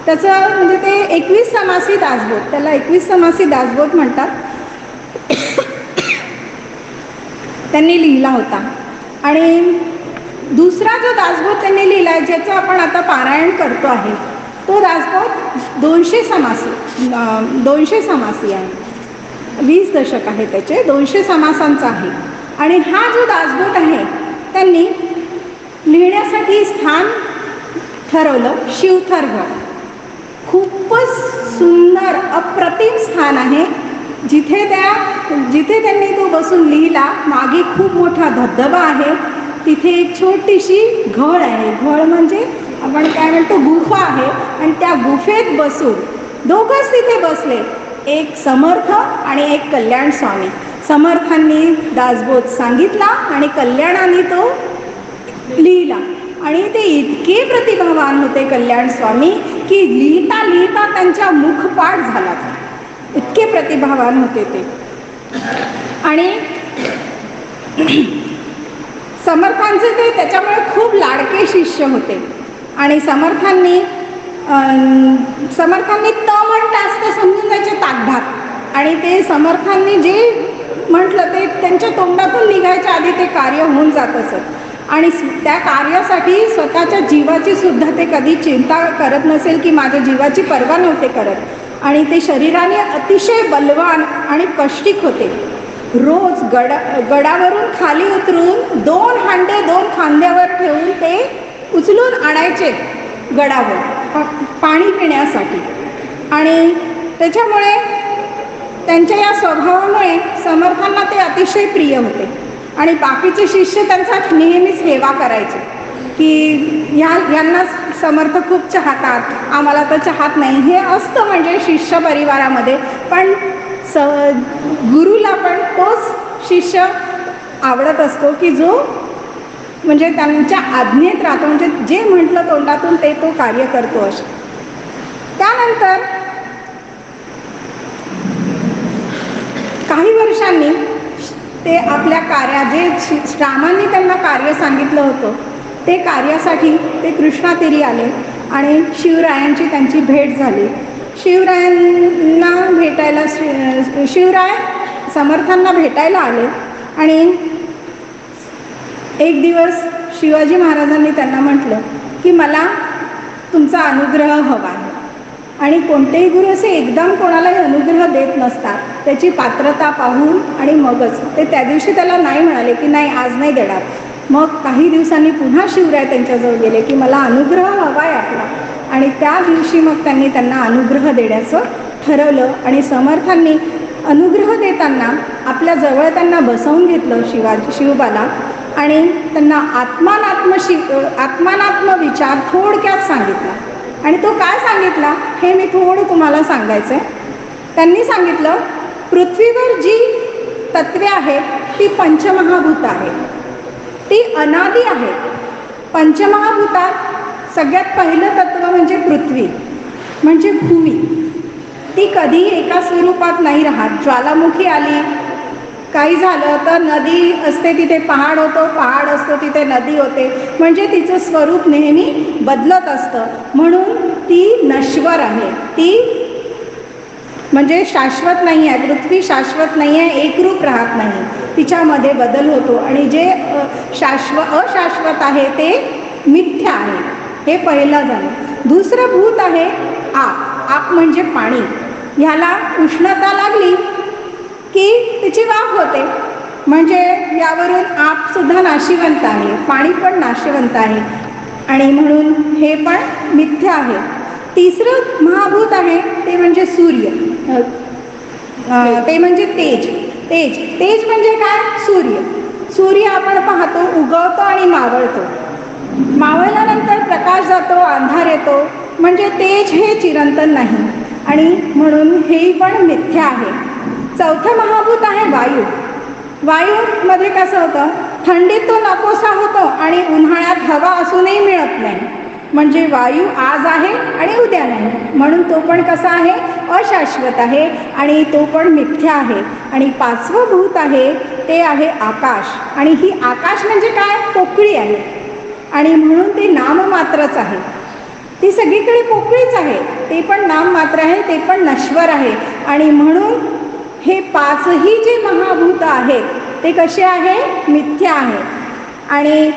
त्याचं म्हणजे ते 21 समासी दासबोध, त्याला 21 समासी दासबोध म्हणतात, त्यांनी लिहिला होता. आणि दुसरा जो दासबोध त्यांनी लिहिला आहे, ज्याचं आपण आता पारायण करतो आहे, तो दासबोध 200 समासी आहे. 20 दशक आहे त्याचे, 200 समासांचा आहे. आणि हा जो दासबोध आहे त्यांनी लिहिण्यासाठी स्थान ठरवलं शिवथरगड. खूपच सुंदर अप्रतिम स्थान आहे, जिथे त्यांनी तो बसून लिहिला. मागे खूप मोठा धबधबा आहे, तिथे एक छोटीशी घळ आहे, घळ म्हणजे आपण काय म्हणतो गुफा आहे, आणि त्या गुफेत बसून दोघंच तिथे बसले, एक समर्थ आणि एक कल्याण स्वामी. समर्थांनी दासबोध सांगितला आणि कल्याणाने तो लिहिला. आणि ते इतके प्रतिभावान होते कल्याण स्वामी की लिहिता लिहिता त्यांच्या मुखपाठ झाला, इतके प्रतिभावान होते ते. आणि समर्थांचे ते त्याच्यामुळे खूप लाडके शिष्य होते. आणि समर्थांनी त म्हणताच ते समजून जायचे ताकभात, आणि ते समर्थांनी जे म्हटलं ते त्यांच्या तोंडातून निघायच्या आधी ते कार्य होऊन जात असत. आणि त्या कार्यासाठी स्वतःच्या जीवाची सुद्धा ते कधी चिंता करत नसेल, की माझ्या जीवाची पर्वा नव्हते करत. आणि ते शरीराने अतिशय बलवान आणि कष्टिक होते. रोज गडावरून खाली उतरून 2 हांडे 2 खांद्यावर ठेवून ते उचलून आणायचे गडावर पाणी पिण्यासाठी. आणि त्याच्यामुळे त्यांच्या या स्वभावामुळे समर्थांना ते अतिशय प्रिय होते. आणि बाकीचे शिष्य त्यांचा नेहमीच हेवा करायचे की यांना समर्थ खूप चाहतात, आम्हाला तर चाहत नाही. हे असतं म्हणजे शिष्य परिवारामध्ये, पण गुरुला पण तोच शिष्य आवडत असतो की जो म्हणजे त्यांच्या आज्ञेत राहतो, म्हणजे जे म्हटलं तोंडातून ते तो कार्य करतो असं. त्यानंतर काही वर्षांनी ते आपल्या जे रामांनी त्यांना कार्य सांगितलं होतं ते कार्यासाठी ते कृष्णातीरी आले आणि शिवरायांची त्यांची भेट झाली. शिवरायांना भेटायला शिवराय समर्थांना भेटायला आले. आणि एक दिवस शिवाजी महाराजांनी त्यांना म्हटलं की मला तुमचा अनुग्रह हवा आहे. आणि कोणतेही गुरु असे एकदम कोणालाही अनुग्रह देत नसतात, त्याची पात्रता पाहून आणि मगच. ते त्या दिवशी त्याला नाही म्हणाले की नाही आज नाही देणार. मग काही दिवसांनी पुन्हा शिवराय त्यांच्याजवळ गेले की मला अनुग्रह हवा आहे आपला. आणि त्या दिवशी मग त्यांना अनुग्रह देण्याचं ठरवलं. आणि समर्थांनी अनुग्रह देताना आपल्या जवळ त्यांना बसवून घेतलं शिवबाला आणि त्यांना आत्मानात्म विचार थोडक्यात सांगितला. आणि तो काय सांगितला हे मी थोडं तुम्हाला सांगायचं आहे. त्यांनी सांगितलं पृथ्वीवर जी तत्वे आहेत ती पंचमहाभूत आहेत, ती अनादी आहेत. पंचमहाभूतात सगळ्यात पहिलं तत्व म्हणजे पृथ्वी, म्हणजे भूमी. ती कधी एका स्वरूपात नाही राहत. ज्वालामुखी आली, काही झालं तर नदी असते तिथे पहाड होतो, पहाड असतो तिथे नदी होते, म्हणजे तिचं स्वरूप नेहमी बदलत असतं. म्हणून ती नश्वर आहे, ती म्हणजे शाश्वत नाही आहे. पृथ्वी शाश्वत नाही आहे, एकरूप राहत नाही, तिच्यामध्ये बदल होतो. आणि जे अशाश्वत आहे ते मिथ्या आहे. हे पहिलं झालं. दुसरं भूत आहे आप. आप म्हणजे पाणी. ह्याला उष्णता लागली की त्याची वाफ होते, म्हणजे यावरून आपसुद्धा नाशिवंत आहे, पाणी पण नाशिवंत आहे. आणि म्हणून हे पण मिथ्या आहे. तिसरं महाभूत आहे ते म्हणजे सूर्य, ते म्हणजे तेज. तेज तेज म्हणजे काय? सूर्य. सूर्य आपण पाहतो, उगवतो आणि मावळतो. मावळल्यानंतर प्रकाश जातो, अंधार येतो, म्हणजे तेज हे चिरंतन नाही आणि म्हणून हे पण मिथ्या आहे. चौथं महाभूत आहे वायू. वायूमध्ये कसं होतं, थंडीत तो नकोसा होतो आणि उन्हाळ्यात हवा असूनही मिळत नाही, म्हणजे वायू आज आहे आणि उद्या नाही, म्हणून तो पण कसा आहे? अशाश्वत आहे आणि तो पण मिथ्या आहे. आणि पाचवं भूत आहे ते आहे आकाश. आणि ही आकाश म्हणजे काय? पोकळी आहे आणि म्हणून ते नाममात्रच आहे. ती सगळीकडे पोकळीच आहे, ते पण नाममात्र आहे, ते पण नश्वर आहे. आणि म्हणून हे पाचही जे महाभूत आहेत ते कसे आहे? मिथ्या आहे. आणि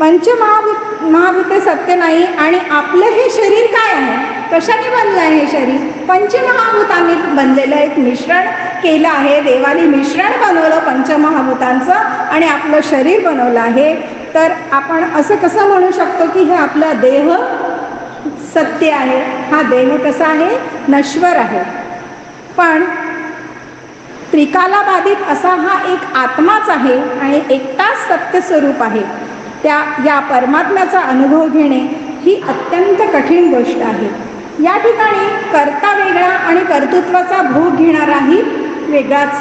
महाभूते सत्य नाही. आणि आपलं हे शरीर काय आहे? कशाने बनलं आहे हे शरीर? पंचमहाभूतांनी बनलेलं एक मिश्रण केलं आहे. देवाने मिश्रण बनवलं पंचमहाभूतांचं आणि आपलं शरीर बनवलं आहे. तर आपण असं कसं म्हणू शकतो की हे आपला देह सत्य आहे? हा देह कसा आहे? नश्वर आहे. पण त्रिकाला बाधित असा हा एक आत्माच आहे आणि एकटाच सत्य स्वरूप आहे. या परमात्म्याचा अनुभव घेणे ही अत्यंत कठीण गोष्ट आहे. या ठिकाणी कर्ता वेगळा आणि कर्तृत्वाचा भोग घेणाराही वेगळाच,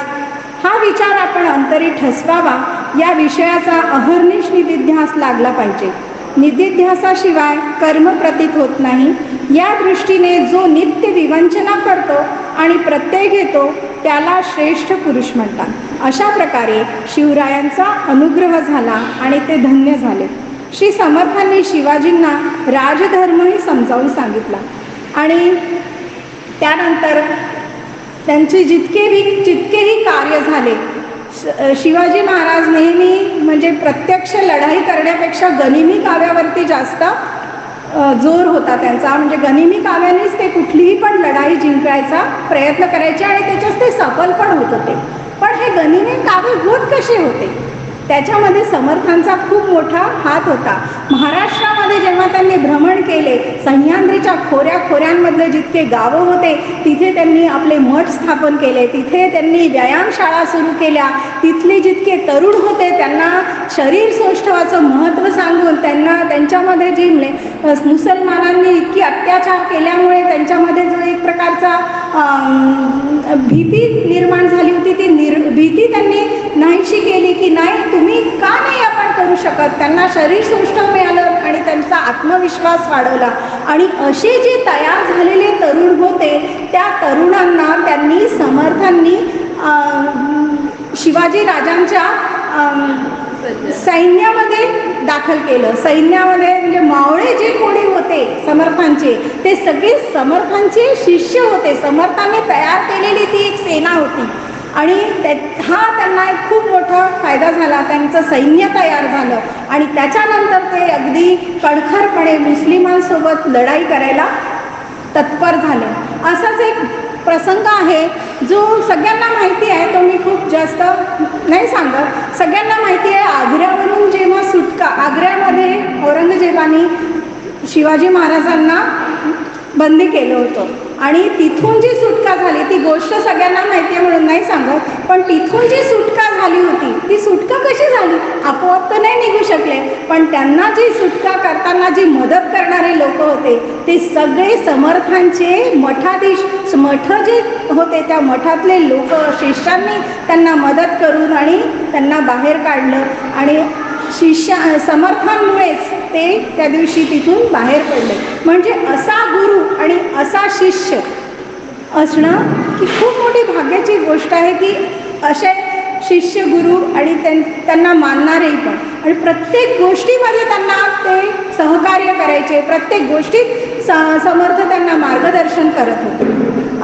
हा विचार आपण अंतरी ठसवावा. या विषयाचा अहर्निश निधिध्यास लागला पाहिजे. निधिध्यासाशिवाय कर्म प्रतीत होत नाही. या दृष्टीने जो नित्य विवंचना करतो आणि प्रत्यय घेतो त्याला श्रेष्ठ पुरुष म्हणतात. अशा प्रकारे शिवरायांचा अनुग्रह झाला आणि ते धन्य झाले. श्री समर्थांनी शिवाजींना राजधर्मही समजावून सांगितला आणि त्यानंतर त्यांचे जितकेही कार्य झाले, शिवाजी महाराज नेहमी म्हणजे प्रत्यक्ष लढाई करण्यापेक्षा गनिमी काव्यावरती जास्त जोर होता त्यांचा. म्हणजे गनिमी काव्यानेच ते कुठलीही पण लढाई जिंकायचा प्रयत्न करायचे आणि त्याच्यात ते सफल पण होत होते. पण हे गनिमी काव्य होत कसे होते? त्याच्यामध्ये समर्थांचा खूप मोठा हात होता. महाराष्ट्रामध्ये जेव्हा त्यांनी भ्रमण केले, सह्याद्रीच्या खोऱ्यांमधले जितके गावं होते तिथे त्यांनी आपले मठ स्थापन केले, तिथे त्यांनी व्यायामशाळा सुरू केल्या. तिथले जितके तरुण होते त्यांना शरीर सौष्ठवाचं महत्त्व सांगून त्यांच्यामध्ये जी मुसलमानांनी इतकी अत्याचार केल्यामुळे त्यांच्यामध्ये जो एक प्रकारचा भीती निर्माण झाली होती, ती भीती त्यांनी नाहीशी केली की नाही, तुम्ही का नाही आपण करू शकत. त्यांना शरीर सौष्ठव मिळालं आणि त्यांचा आत्मविश्वास वाढवला. आणि असे जे तयार झालेले तरुण होते त्या तरुणांना त्यांनी समर्थांनी शिवाजी राजांच्या सैन्यामध्ये दाखल केलं. सैन्यामध्ये म्हणजे मावळे जे कोणी होते समर्थांचे ते सगळे समर्थांचे शिष्य होते. समर्थांनी तयार केलेली ती एक सेना होती आणि हा त्यांना एक खूप मोठा फायदा झाला. त्यांचं सैन्य तयार झालं आणि त्याच्यानंतर ते अगदी कणखरपणे मुस्लिमांसोबत लढाई करायला तत्पर झाले. असाच एक प्रसंग आहे जो सगळ्यांना माहिती आहे, तो मी खूप जास्त नाही सांगत. सगळ्यांना माहिती आहे, आग्र्यावरून जेव्हा सुटका, आग्र्यामध्ये औरंगजेबाने शिवाजी महाराजांना बंदी केलं होतं आणि तिथून जी सुटका झाली ती गोष्ट सगळ्यांना माहिती आहे म्हणून नाही सांगत. पण तिथून जी सुटका झाली होती ती सुटका कशी झाली? आपोआप तर नाही निघू शकले, पण त्यांना जी सुटका करताना जी मदत करणारे लोक होते ते सगळे समर्थांचे मठाधीश, मठ जे होते त्या मठातले लोक, शिष्यांनी त्यांना मदत करून आणि त्यांना बाहेर काढलं आणि समर्थांमुळेच ते त्या दिवशी तिथून बाहेर पडले. म्हणजे असा गुरु आणि असा शिष्य असणं ही खूप मोठी भाग्याची गोष्ट आहे की असे शिष्य गुरु आणि त्यांना मानणारेही पण, आणि प्रत्येक गोष्टीमध्ये त्यांना ते सहकार्य करायचे, प्रत्येक गोष्टीत समर्थ त्यांना मार्गदर्शन करत होते.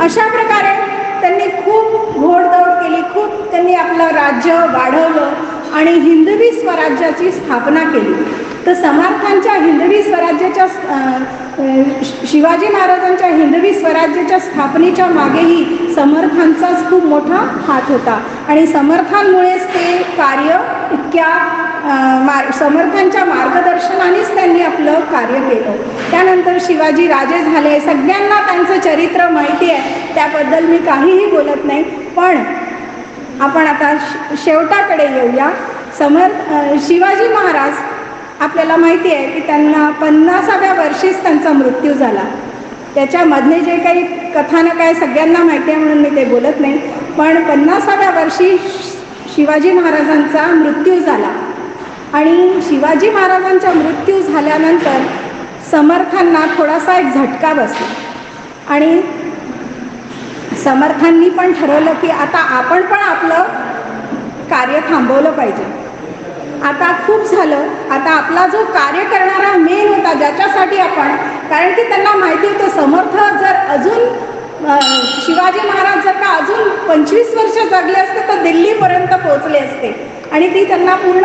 अशा प्रकारे त्यांनी खूप घोडदौड केली, खूप त्यांनी आपलं राज्य वाढवलं आणि हिंदवी स्वराज्याची स्थापना केली. तर समर्थांच्या हिंदवी स्वराज्याच्या शिवाजी महाराजांच्या हिंदवी स्वराज्याच्या स्थापनेच्या मागेही समर्थांचाच खूप मोठा हात होता आणि समर्थांमुळेच ते कार्य इतक्या समर्थांच्या मार्गदर्शनानेच त्यांनी आपलं कार्य केलं. त्यानंतर शिवाजी राजे झाले. सगळ्यांना त्यांचं चरित्र माहिती आहे, त्याबद्दल मी काहीही बोलत नाही. पण आपण आता शेवटाकडे येऊया. शिवाजी महाराज, आपल्याला माहिती आहे की त्यांना 50व्या वर्षीच त्यांचा मृत्यू झाला. त्याच्यामधले जे काही कथानक आहे सगळ्यांना माहिती आहे म्हणून मी ते बोलत नाही. पण 50व्या वर्षी शिवाजी महाराजांचा मृत्यू झाला. आणि शिवाजी महाराजांचा मृत्यू झाल्यानंतर समर्थांना थोडासा एक झटका बसला आणि समर्थांनी पण ठरवलं की आता आपण पण आपलं कार्य थांबवलं पाहिजे. आता खूप झालं, आता आपला जो कार्य करणारा मेन होता ज्याच्यासाठी आपण, कारण की त्यांना माहिती होतं समर्थ जर अजून शिवाजी महाराज जर का अजून 25 वर्ष जगले असते तर दिल्लीपर्यंत पोहोचले असते आणि ती त्यांना पूर्ण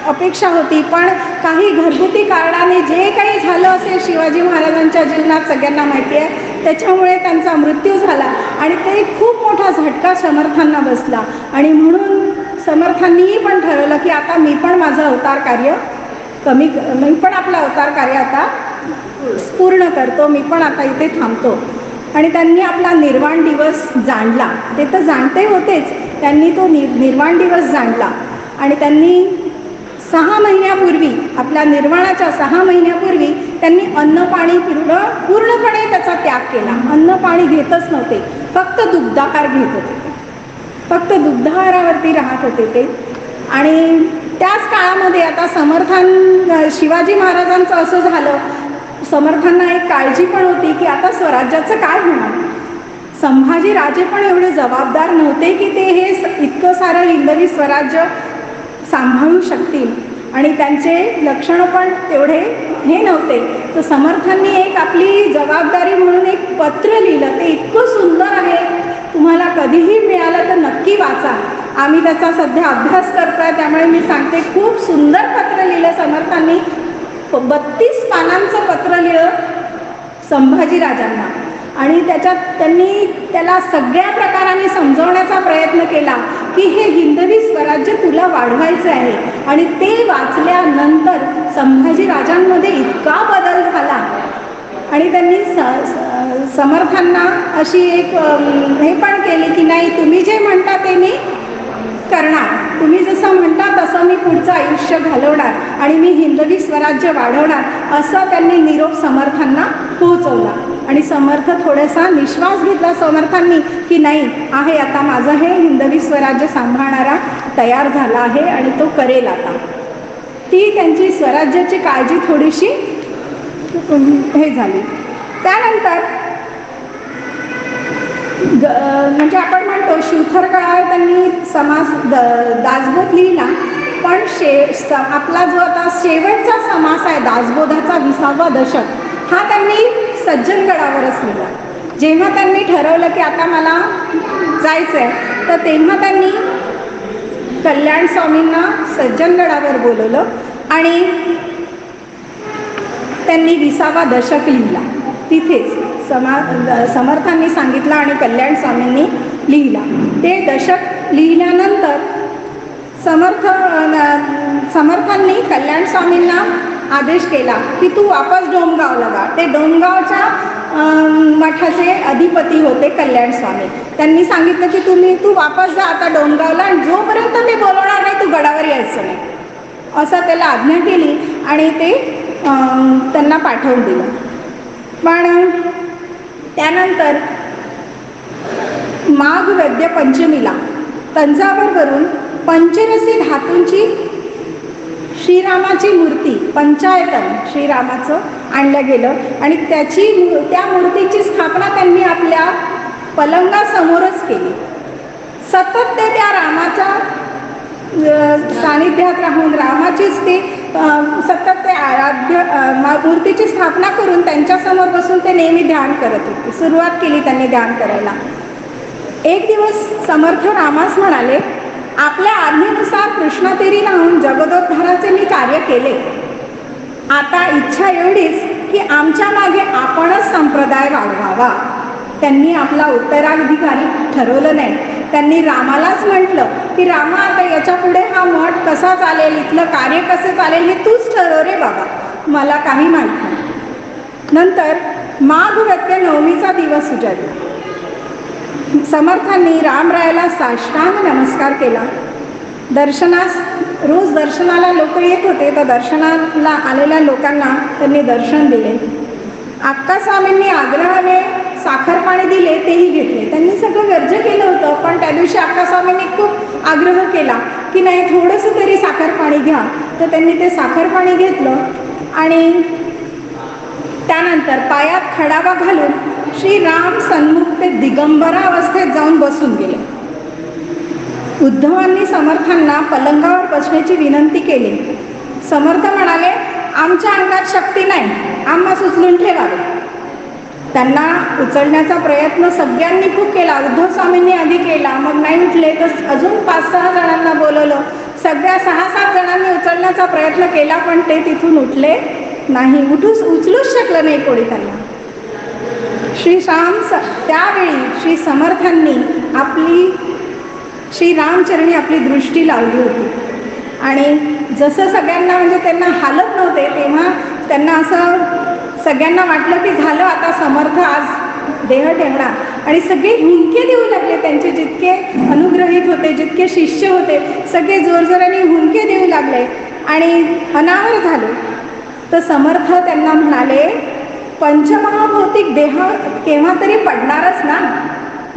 अपेक्षा होती. पण काही घरगुती कारणाने जे काही झालं असेल शिवाजी महाराजांच्या जीवनात सगळ्यांना माहिती आहे, त्याच्यामुळे त्यांचा मृत्यू झाला आणि ते खूप मोठा झटका समर्थांना बसला. आणि म्हणून समर्थांनीही पण ठरवलं की आता मी पण माझं अवतार कार्य मी पण आपलं अवतार कार्य आता पूर्ण करतो, मी पण आता इथे थांबतो. आणि त्यांनी आपला निर्वाण दिवस जाणला. ते तर जाणते होतेच, त्यांनी तो निर्वाण दिवस जाणला आणि त्यांनी 6 महिन्यापूर्वी, आपल्या निर्वाणाच्या 6 महिन्यापूर्वी त्यांनी अन्न पाणी पूर्णपणे त्याचा त्याग केला. अन्न पाणी घेतच नव्हते, फक्त दुग्धाहार घेत होते, फक्त दुग्धाहारावरती राहत होते ते. आणि त्याच काळामध्ये आता शिवाजी महाराजांचं असं झालं, समर्थांना एक काळजी पण होती की आता स्वराज्याचं काय होणार. संभाजी राजे पण एवढे जबाबदार नव्हते की ते हे इतकं सारं हिंदवी स्वराज्य सांभाळू शकतील आणि त्यांचे लक्षणं पण तेवढे हे नव्हते. तर समर्थांनी एक आपली जबाबदारी म्हणून एक पत्र लिहिलं. ते इतकं सुंदर आहे, तुम्हाला कधीही मिळालं तर नक्की वाचा. आम्ही त्याचा सध्या अभ्यास करतोय त्यामुळे मी सांगते, खूप सुंदर पत्र लिहिलं समर्थांनी. 32 पानांचं पत्र लिहिलं संभाजीराजांना आणि त्याच्यात त्यांनी त्याला सगळ्या प्रकाराने समजवण्याचा प्रयत्न केला की हे हिंदवी स्वराज्य तुला वाढवायचं आहे. आणि ते वाचल्यानंतर संभाजीराजांमध्ये इतका बदल झाला आणि त्यांनी समर्थांना अशी एक हे पण केली की नाही, तुम्ही जे म्हणता ते मी करणार, तुम्ही जसं म्हणता तसं मी पुढचं आयुष्य घालवणार आणि मी हिंदवी स्वराज्य वाढवणार, असं त्यांनी निरोप समर्थांना पोहोचवला. आणि समर्थ थोडासा निश्वास घेतला समर्थांनी की नाही आहे, आता माझं हे हिंदवी स्वराज्य सांभाळणारा तयार झाला आहे आणि तो करेल आता. ती त्यांची स्वराज्याची काळजी थोडीशी हे झाली. त्यानंतर म्हणजे आपण म्हणतो शिवथर काळावर त्यांनी दासबोध लिहिला. पण आपला जो आता शेवटचा समास आहे दासबोधाचा 20वा दशक, हा त्यांनी सज्जनगडावरच लिहिला. जेव्हा त्यांनी ठरवलं की आता मला जायचं आहे तर तेव्हा त्यांनी कल्याण स्वामींना सज्जनगडावर बोलवलं आणि त्यांनी 20वा दशक लिहिला. तिथेच समर्थांनी सांगितलं आणि कल्याण स्वामींनी लिहिला. ते दशक लिहिल्यानंतर समर्थांनी कल्याण स्वामींना आदेश केला की तू वापस डोमगावला जा. ते डोमगावच्या मठाचे अधिपती होते कल्याण स्वामी. त्यांनी सांगितलं की तू वापस जा आता डोमगावला आणि जोपर्यंत मी बोलवणार नाही तू गडावर यायचं नाही, असं त्याला आज्ञा केली आणि ते त्यांना पाठवून दिलं. पण त्यानंतर माघ वैद्य पंचमीला तंजावरवरून पंचरसी धातूंची श्रीरामाची मूर्ती, पंचायतन श्रीरामाचं आणलं गेलं आणि त्या मूर्तीची स्थापना त्यांनी आपल्या पलंगासमोरच केली. सतत ते त्या रामाच्या सानिध्यात राहून रामाचीच ते सतत ते मूर्तीची स्थापना करून त्यांच्यासमोर बसून ते नेहमी ध्यान करत होते. सुरुवात केली त्यांनी ध्यान करायला. एक दिवस समर्थ रामास म्हणाले, आपल्या आज्ञेनुसार कृष्णतीरी राहून जगदोद्धाराचे मी कार्य केले. आता इच्छा एवढीच की आमच्या मागे आपणच संप्रदाय वाढवावा. त्यांनी आपला उत्तराधिकारी ठरवलं नाही, त्यांनी रामालाच म्हटलं की रामा, आता याच्या पुढे हा मठ कसा चालेल, इथलं कार्य कसं चालेल, हे तूच ठरव रे बाबा, मला काही माहीत नाही. नंतर माघ वद्य नवमीचा दिवस उजाडला. समर्थांनी रामरायाला साष्टांग नमस्कार केला. रोज दर्शनाला लोक येत होते, तर दर्शनाला आलेल्या लोकांना त्यांनी दर्शन दिले. अक्कास्वामींनी आग्रहाने साखर पाणी दिले, तेही घेतले. त्यांनी सगळं वर्ज केलं होतं, पण त्या दिवशी अक्कास्वामींनी खूप आग्रह केला की नाही, थोडंसं तरी साखर पाणी घ्या. तर त्यांनी ते साखर पाणी घेतलं आणि त्यानंतर पायात खडावा घालून श्रीराम सन्मुख ते दिगंबरा अवस्थेत जाऊन बसून गेले. उद्धवांनी समर्थांना पलंगावर बसण्याची विनंती केली. समर्थ म्हणाले, आमच्या अंगात शक्ती नाही, आम्हास उचलून ठेवावे. त्यांना उचलण्याचा प्रयत्न सगळ्यांनी खूप केला. उद्धव स्वामींनी आधी केला, मग नाही उठले तर अजून 5-6 जणांना बोलवलं. सगळ्या 6-7 जणांनी उचलण्याचा प्रयत्न केला, पण ते तिथून उठले नाही, उचलूच शकलं नाही कोणी त्यांना. त्यावेळी श्री समर्थांनी श्रीरामचरणी आपली दृष्टी लावली होती आणि जसं सगळ्यांना म्हणजे त्यांना हालत नव्हते, तेव्हा त्यांना असं सगळ्यांना वाटलं की झालं आता, समर्थ आज देह ठेवणार. आणि सगळे हुंके देऊ लागले. त्यांचे जितके अनुग्रहित होते, जितके शिष्य होते, सगळे जोरजोराने हुंके देऊ लागले आणि अनावर झाले. तर समर्थ त्यांना म्हणाले, पंचमहाभौतिक देह केव्हा तरी पडणारच ना,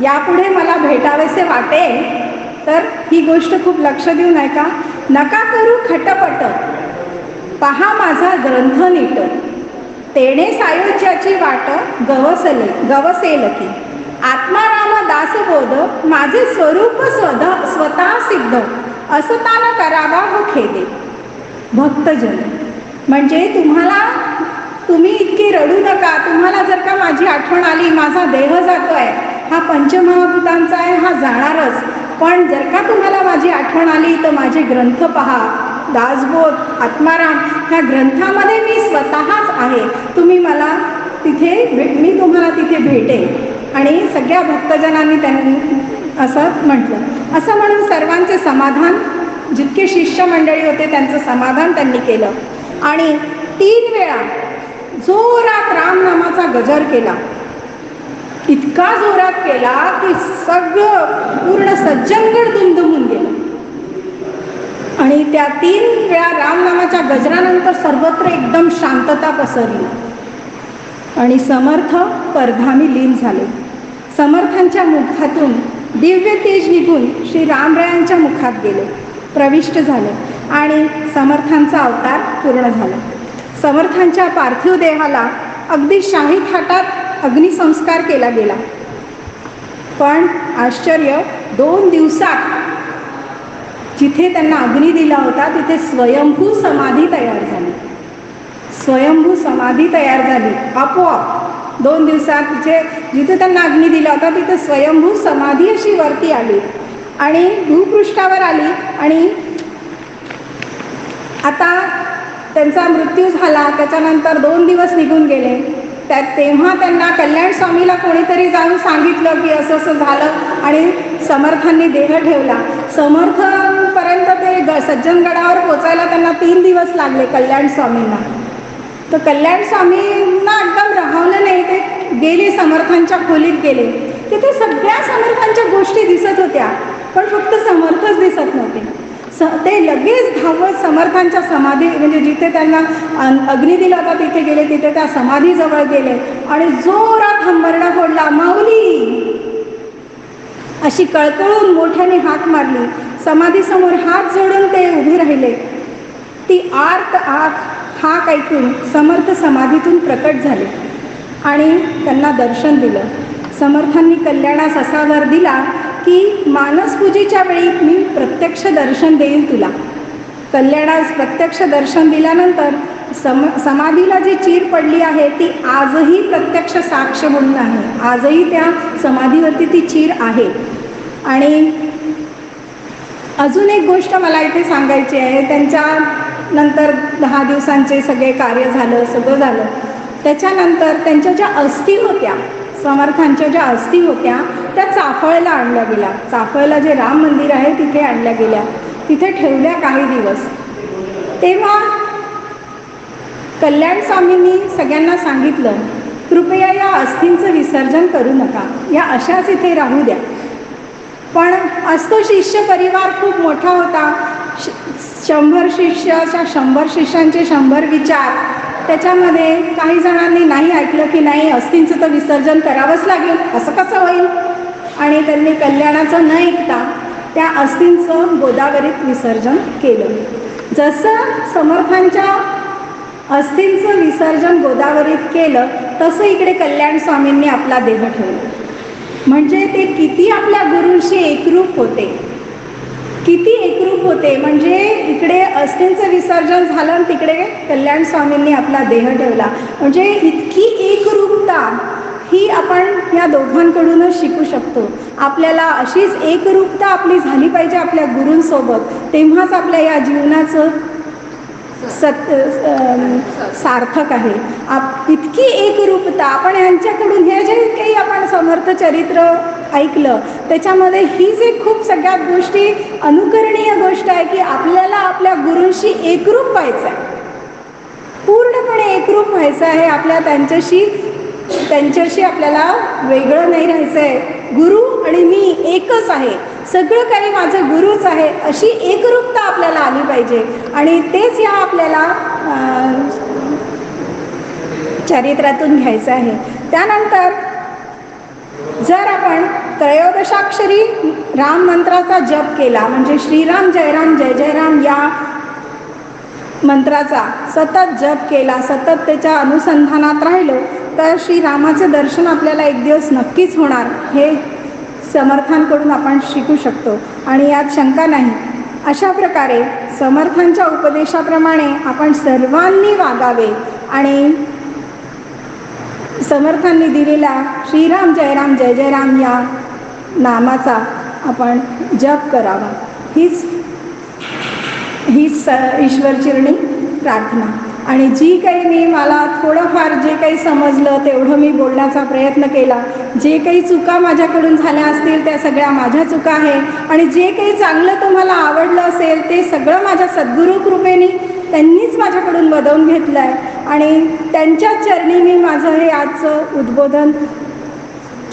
यापुढे मला भेटावेसे वाटेल तर ही गोष्ट खूप लक्ष देऊ नका करू खटपट, पहा माझा ग्रंथ नीट, तेणे सायुज्याची वाट गवसेल की, आत्माराम दासबोध माझे स्वरूप स्वतः सिद्ध, असता न करावा हो खेदे. भक्तजन म्हणजे तुम्ही इतके रडू नका. तुम्हाला जर का माझी आठवण आली, माझा देह जातोय, हा पंचमहाभूतांचा आहे, हा जाणारच, पण जर का तुम्हाला माझी आठवण आली तर माझे ग्रंथ पहा. दासबोध, आत्माराम, ह्या ग्रंथामध्ये मी स्वतःच आहे. मी तुम्हाला तिथे भेटेन. आणि सगळ्या भक्तजनांनी त्यांनी असं म्हटलं. असं म्हणून सर्वांचे समाधान, जितके शिष्यमंडळी होते त्यांचं समाधान त्यांनी केलं आणि 3 वेळा जोरात रामनामाचा गजर केला. इतका जोरात केला की सगळं पूर्ण सज्जनगड दुमदुमून गेलं. आणि त्या 3 वेळा रामनामाच्या गजरानंतर सर्वत्र एकदम शांतता पसरली आणि समर्थ परधामी लीन झाले. समर्थांच्या मुखातून दिव्य तेज निघून श्री रामरायांच्या मुखात गेले, प्रविष्ट झाले आणि समर्थांचा अवतार पूर्ण झाला. समर्थांच्या पार्थिव देहाला अगदी शाही थाटात अग्निसंस्कार केला गेला. पण आश्चर्य, 2 दिवसात जिथे त्यांना अग्नी दिला होता तिथे स्वयंभू समाधी तयार झाली. स्वयंभू समाधी तयार झाली आपोआप 2 दिवसात. जिथे त्यांना अग्नी दिला होता तिथे स्वयंभू समाधी अशी वरती आली आणि भूपृष्ठावर आली. आणि आता त्यांचा मृत्यू झाला. त्याच्यानंतर 2 दिवस निघून गेले. तेव्हा त्यांना कल्याण स्वामीला कोणीतरी जाऊन सांगितलं की असं असं झालं आणि समर्थांनी देह ठेवला. समर्थांपर्यंत ते सज्जनगडावर पोचायला त्यांना 3 दिवस लागले कल्याण स्वामींना. तर कल्याण स्वामींना एकदम राहवलं नाही. ते गेले, समर्थांच्या खोलीत गेले. तिथे सगळ्या समर्थांच्या गोष्टी दिसत होत्या, पण फक्त समर्थच दिसत नव्हते. ते लगेच धावत समर्थांच्या समाधी, म्हणजे जिथे त्यांना अग्नी दिला होता तिथे गेले. तिथे त्या समाधीजवळ गेले आणि जोरात हंबरडा फोडला, माऊली अशी कळकळून मोठ्याने हाक मारली. समाधीसमोर हात जोडून ते उभे राहिले. ती आर्त हाक ऐकून समर्थ समाधीतून प्रकट झाले आणि त्यांना दर्शन दिलं. समर्थांनी कल्याणास असा वर दिला की मानसपूजेच्या वेळी मी प्रत्यक्ष दर्शन देईन तुला. कल्याणास प्रत्यक्ष दर्शन दिल्यानंतर समाधीला जी चीर पडली आहे ती आजही प्रत्यक्ष साक्ष म्हणून आहे. आजही त्या समाधीवरती ती चीर आहे. आणि अजून एक गोष्ट मला इथे सांगायची आहे. त्यांच्या नंतर 10 दिवसांचे सगळे कार्य झालं, सगळं झालं. त्याच्यानंतर त्यांच्या ज्या अस्थी होत्या, समर्थांच्या ज्या अस्थी होत्या त्या चाफळला आणल्या गेल्या. चाफळला जे राम मंदिर आहे तिथे आणल्या गेल्या, तिथे ठेवल्या काही दिवस. तेव्हा कल्याण स्वामींनी सगळ्यांना सांगितलं, कृपया या अस्थींचं विसर्जन करू नका, या अशाच इथे राहू द्या. पण असतो शिष्य परिवार खूप मोठा होता, 100 शिष्याच्या 100 शिष्यांचे 100 विचार. त्याच्यामध्ये काही जणांनी नाही ऐकलं की नाही, अस्थींचं तर विसर्जन करावंच लागेल, असं कसं होईल. आणि त्यांनी कल्याणाचं न ऐकता त्या अस्थींचं गोदावरीत विसर्जन केलं. जसं समर्थांच्या अस्थींचं विसर्जन गोदावरीत केलं तसं इकडे कल्याण स्वामींनी आपला देह ठेवला. म्हणजे ते किती आपल्या गुरूंशी एकरूप होते, किती एकरूप होते. म्हणजे इकडे अस्थींचं विसर्जन झालं आणि तिकडे कल्याण स्वामींनी आपला देह ठेवला. म्हणजे इतकी एकरूपता ही आपण या दोघांकडूनच शिकू शकतो. आपल्याला अशीच एकरूपता आपली झाली पाहिजे आपल्या गुरूंसोबत, तेव्हाच आपल्या या जीवनाचं सार्थक आहे. इतकी एकरूपता आपण यांच्याकडून, हे जे काही आपण समर्थ चरित्र ऐकलं त्याच्यामध्ये हीच एक खूप सगळ्यात गोष्टी अनुकरणीय गोष्ट आहे की आपल्याला आपल्या गुरूंशी एकरूप व्हायचं आहे, पूर्णपणे एकरूप व्हायचं आहे. आपल्या त्यांच्याशी आपल्याला वेगळं नाही राहायचं आहे. गुरु आणि मी एकच आहे, सगळं काही माझं गुरुच आहे, अशी एकरूपता आपल्याला आली पाहिजे. आणि तेच या आपल्याला चरित्रातून घ्यायचं आहे. त्यानंतर जर आपण त्रयोदशाक्षरी राम मंत्राचा जप केला, म्हणजे श्रीराम जय राम जय जय राम या मंत्राचा सतत जप केला, सतत त्याच्या अनुसंधानात राहिलो, तर श्रीरामाचं दर्शन आपल्याला एक दिवस नक्कीच होणार, हे समर्थांकडून आपण शिकू शकतो आणि यात शंका नाही. अशा प्रकारे समर्थांच्या उपदेशाप्रमाणे आपण सर्वांनी वागावे आणि समर्थांनी दिलेल्या श्रीराम जय राम जय जय राम या नामाचा आपण जप करावा. हीच ईश्वरचरणी प्रार्थना. आणि जी काही मला थोडंफार जे काही समजलं तेवढं मी बोलण्याचा प्रयत्न केला. जे काही चुका माझ्याकडून झाल्या असतील त्या सगळ्या माझ्या चुका आहे, आणि जे काही चांगलं तुम्हाला आवडलं असेल ते सगळं माझ्या सद्गुरू कृपेने त्यांनीच माझ्याकडून बदवून घेतलं आहे. आणि त्यांच्याच चरणी मी माझं हे आजचं उद्बोधन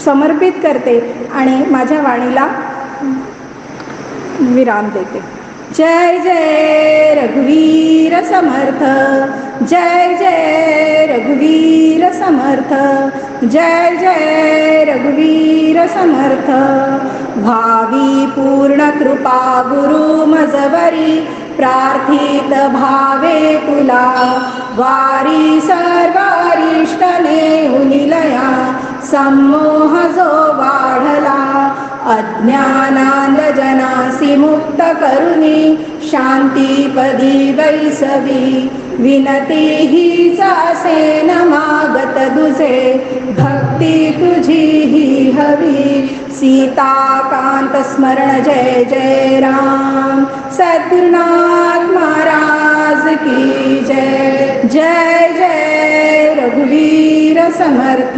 समर्पित करते आणि माझ्या वाणीला विराम देते. जय जय रघुवीर समर्थ, जय जय रघुवीर समर्थ, जय जय रघुवीर समर्थ. भावी पूर्ण कृपा गुरु मजवरी, प्रार्थित भावे तुला वारी सर्वारिष्ट नेऊन निलया. संमोह जो वाढला अज्ञानांधजनासी मुक्त करुणी, शांतीपदी वैसवी विनती हीच असेन मागत तुझे. भक्ती तुझी ही हवी सीताकांत स्मरण जय जय राम. सद्गुरुनाथ महाराज की जय. जय जय रघुवीर समर्थ.